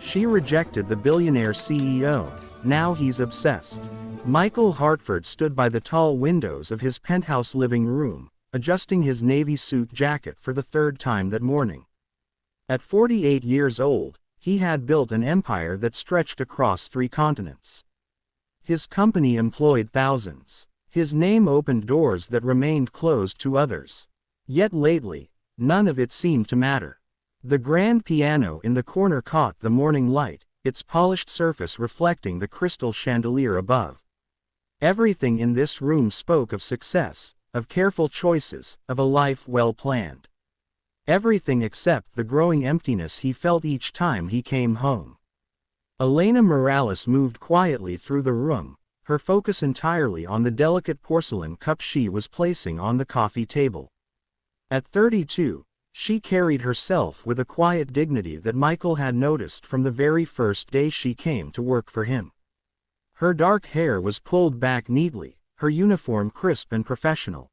She rejected the billionaire CEO, now he's obsessed. Michael Hartford stood by the tall windows of his penthouse living room, adjusting his navy suit jacket for the third time that morning. At 48 years old, he had built an empire that stretched across 3 continents. His company employed thousands. His name opened doors that remained closed to others. Yet lately, none of it seemed to matter. The grand piano in the corner caught the morning light, its polished surface reflecting the crystal chandelier above. Everything in this room spoke of success, of careful choices, of a life well planned. Everything except the growing emptiness he felt each time he came home. Elena Morales moved quietly through the room, her focus entirely on the delicate porcelain cup she was placing on the coffee table. At 32, she carried herself with a quiet dignity that Michael had noticed from the very first day she came to work for him. Her dark hair was pulled back neatly, her uniform crisp and professional.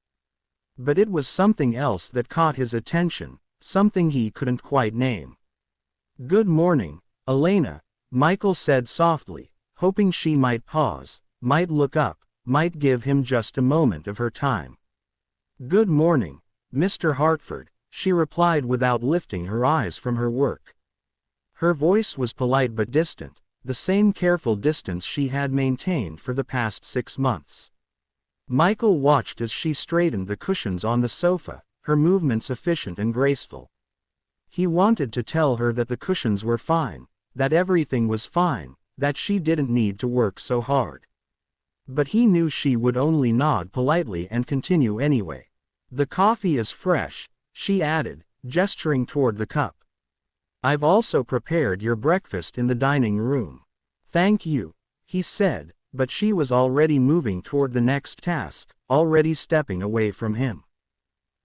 But it was something else that caught his attention, something he couldn't quite name. "Good morning, Elena," Michael said softly, hoping she might pause, might look up, might give him just a moment of her time. "Good morning, Mr. Hartford," she replied without lifting her eyes from her work. Her voice was polite but distant, the same careful distance she had maintained for the past 6 months. Michael watched as she straightened the cushions on the sofa, her movements efficient and graceful. He wanted to tell her that the cushions were fine, that everything was fine, that she didn't need to work so hard. But he knew she would only nod politely and continue anyway. "The coffee is fresh," she added, gesturing toward the cup. "I've also prepared your breakfast in the dining room." "Thank you," he said, but she was already moving toward the next task, already stepping away from him.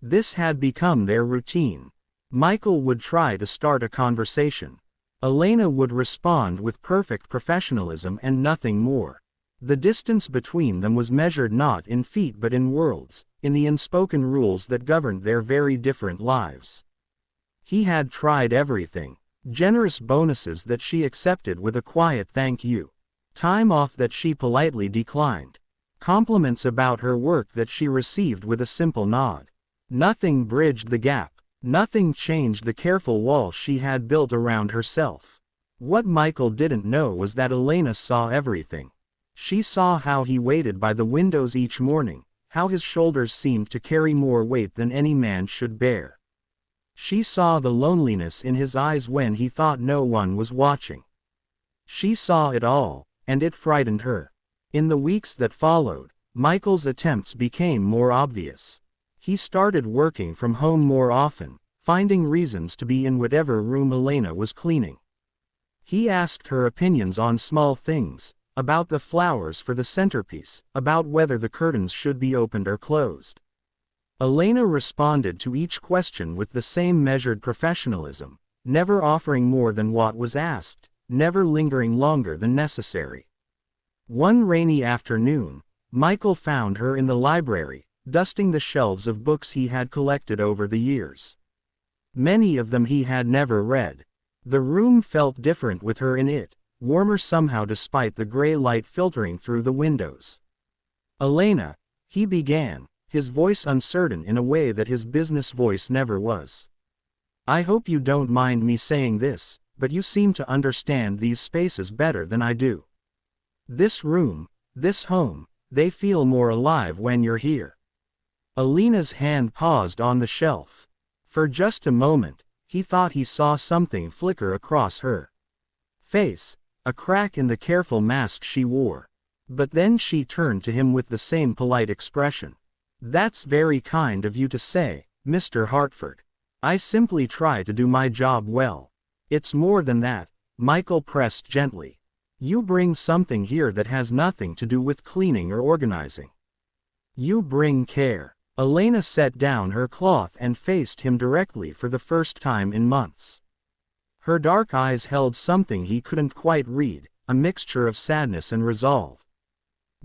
This had become their routine. Michael would try to start a conversation. Elena would respond with perfect professionalism and nothing more. The distance between them was measured not in feet but in worlds, in the unspoken rules that governed their very different lives. He had tried everything. Generous bonuses that she accepted with a quiet thank you. Time off that she politely declined. Compliments about her work that she received with a simple nod. Nothing bridged the gap. Nothing changed the careful wall she had built around herself. What Michael didn't know was that Elena saw everything. She saw how he waited by the windows each morning, how his shoulders seemed to carry more weight than any man should bear. She saw the loneliness in his eyes when he thought no one was watching. She saw it all, and it frightened her. In the weeks that followed, Michael's attempts became more obvious. He started working from home more often, finding reasons to be in whatever room Elena was cleaning. He asked her opinions on small things, about the flowers for the centerpiece, about whether the curtains should be opened or closed. Elena responded to each question with the same measured professionalism, never offering more than what was asked, never lingering longer than necessary. One rainy afternoon, Michael found her in the library, dusting the shelves of books he had collected over the years. Many of them he had never read. The room felt different with her in it, warmer somehow despite the gray light filtering through the windows. "Elena," he began, his voice uncertain in a way that his business voice never was. "I hope you don't mind me saying this, but you seem to understand these spaces better than I do. This room, this home, they feel more alive when you're here." Elena's hand paused on the shelf. For just a moment, he thought he saw something flicker across her face, a crack in the careful mask she wore. But then she turned to him with the same polite expression. "That's very kind of you to say, Mr. Hartford. I simply try to do my job well." "It's more than that," Michael pressed gently. "You bring something here that has nothing to do with cleaning or organizing. You bring care." Elena set down her cloth and faced him directly for the first time in months. Her dark eyes held something he couldn't quite read, a mixture of sadness and resolve.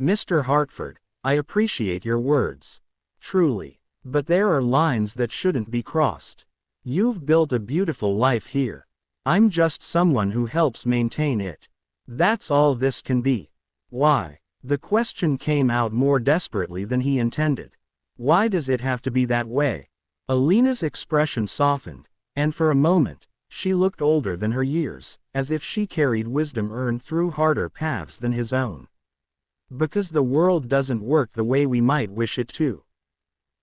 "Mr. Hartford, I appreciate your words. Truly. But there are lines that shouldn't be crossed. You've built a beautiful life here. I'm just someone who helps maintain it. That's all this can be. Why? The question came out more desperately than he intended. Why does it have to be that way? Elena's expression softened, and for a moment, she looked older than her years, as if she carried wisdom earned through harder paths than his own. Because the world doesn't work the way we might wish it to.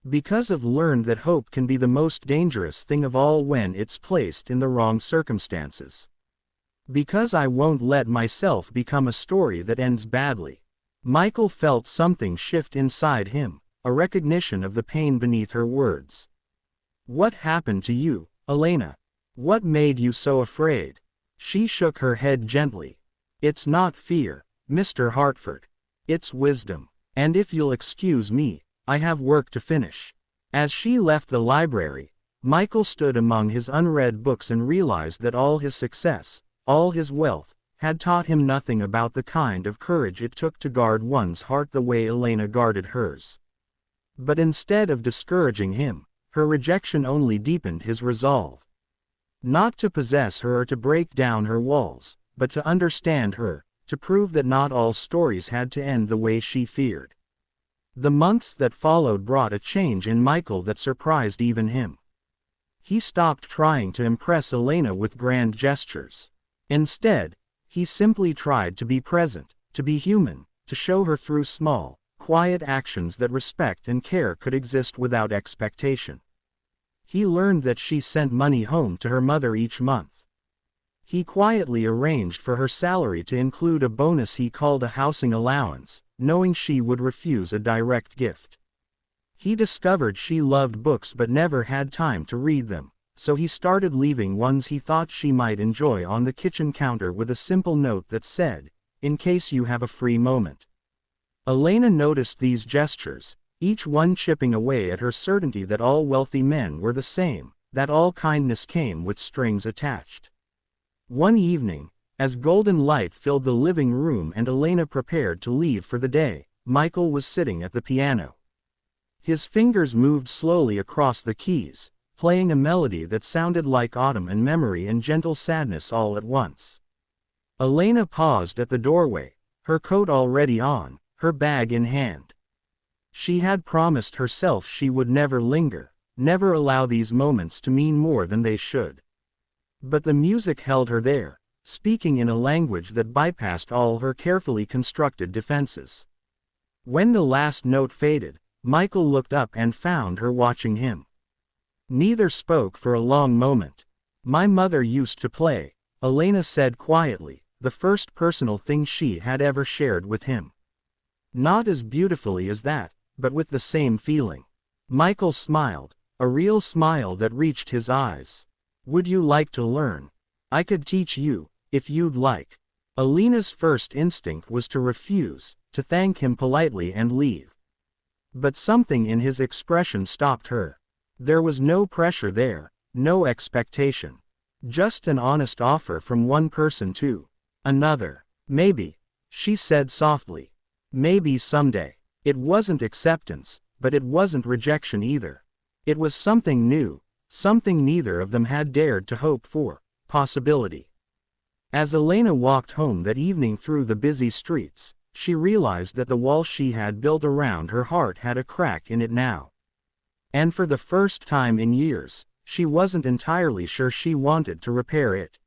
Because I've learned that hope can be the most dangerous thing of all when it's placed in the wrong circumstances. Because I won't let myself become a story that ends badly. Michael felt something shift inside him, a recognition of the pain beneath her words. What happened to you, Elena? What made you so afraid? She shook her head gently. It's not fear, Mr. Hartford. It's wisdom. And if you'll excuse me, I have work to finish. As she left the library, Michael stood among his unread books and realized that all his success, all his wealth, had taught him nothing about the kind of courage it took to guard one's heart the way Elena guarded hers. But instead of discouraging him, her rejection only deepened his resolve. Not to possess her or to break down her walls, but to understand her, to prove that not all stories had to end the way she feared. The months that followed brought a change in Michael that surprised even him. He stopped trying to impress Elena with grand gestures. Instead, he simply tried to be present, to be human, to show her through small, quiet actions that respect and care could exist without expectation. He learned that she sent money home to her mother each month. He quietly arranged for her salary to include a bonus he called a housing allowance, knowing she would refuse a direct gift. He discovered she loved books but never had time to read them, so he started leaving ones he thought she might enjoy on the kitchen counter with a simple note that said, "In case you have a free moment." Elena noticed these gestures, each one chipping away at her certainty that all wealthy men were the same, that all kindness came with strings attached. One evening, as golden light filled the living room and Elena prepared to leave for the day, Michael was sitting at the piano. His fingers moved slowly across the keys, playing a melody that sounded like autumn and memory and gentle sadness all at once. Elena paused at the doorway, her coat already on, her bag in hand. She had promised herself she would never linger, never allow these moments to mean more than they should. But the music held her there, speaking in a language that bypassed all her carefully constructed defenses. When the last note faded, Michael looked up and found her watching him. Neither spoke for a long moment. "My mother used to play," Elena said quietly, the first personal thing she had ever shared with him. Not as beautifully as that, but with the same feeling. Michael smiled, a real smile that reached his eyes. "Would you like to learn? I could teach you, if you'd like." Elena's first instinct was to refuse, to thank him politely and leave. But something in his expression stopped her. There was no pressure there, no expectation. Just an honest offer from one person to another. "Maybe," she said softly. "Maybe someday." It wasn't acceptance, but it wasn't rejection either. It was something new, something neither of them had dared to hope for, possibility. As Elena walked home that evening through the busy streets, she realized that the wall she had built around her heart had a crack in it now. And for the first time in years, she wasn't entirely sure she wanted to repair it.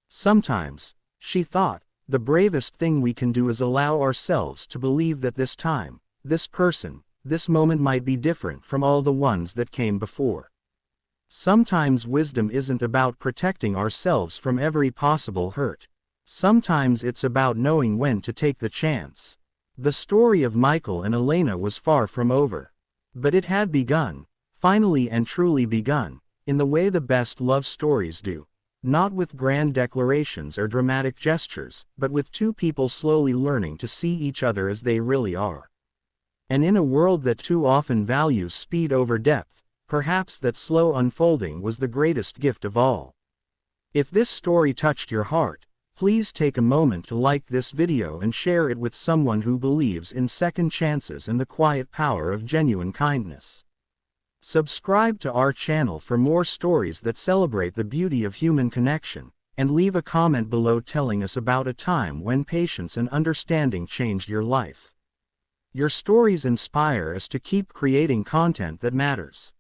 Sometimes, she thought, the bravest thing we can do is allow ourselves to believe that this time, this person, this moment might be different from all the ones that came before. Sometimes wisdom isn't about protecting ourselves from every possible hurt. Sometimes it's about knowing when to take the chance. The story of Michael and Elena was far from over. But it had begun, finally and truly begun, in the way the best love stories do. Not with grand declarations or dramatic gestures, but with two people slowly learning to see each other as they really are. And in a world that too often values speed over depth, perhaps that slow unfolding was the greatest gift of all. If this story touched your heart, please take a moment to like this video and share it with someone who believes in second chances and the quiet power of genuine kindness. Subscribe to our channel for more stories that celebrate the beauty of human connection, And leave a comment below telling us about a time when patience and understanding changed your life. Your stories inspire us to keep creating content that matters.